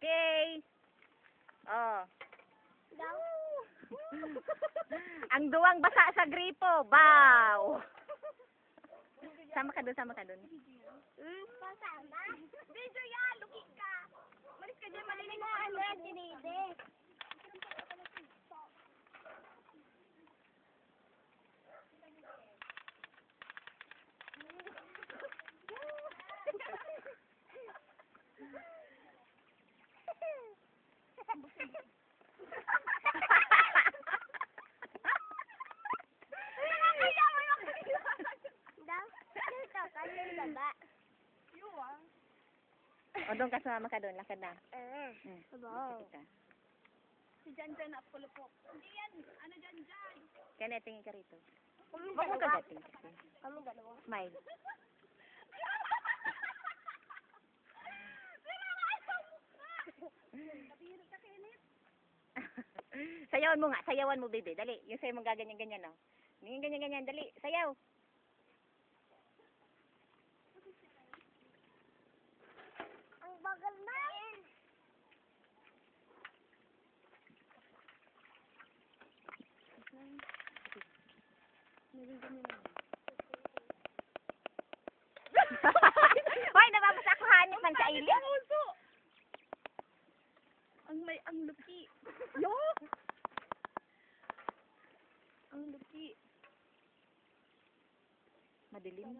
Okay. Oh. Daw. Ang duwang basa sa gripo. Bow. Sama ka dun. Pasama. Video yan, lukik ka. Malis ka dyan, malinig mo. Ano, dinide. O, doon ka sumama ka doon. Lakad na. Sabaw. Lakad ka. Si Jan na pulupok. Hindi yan. Ano Jan? Kaya tingin ka rito. Kami Huwag mo dalawa. kagating kasi. Kami dalawa. Smile. Sayawan mo nga. Sayawan mo, baby. Dali. Yung sayo mong gaganyan-ganyan, no? Ganyan-ganyan. Dali. Sayaw. Ang bagal na. Hoy, napapasakuhan man sa ili. Ang luki. Yo! Ang luki. Madilim.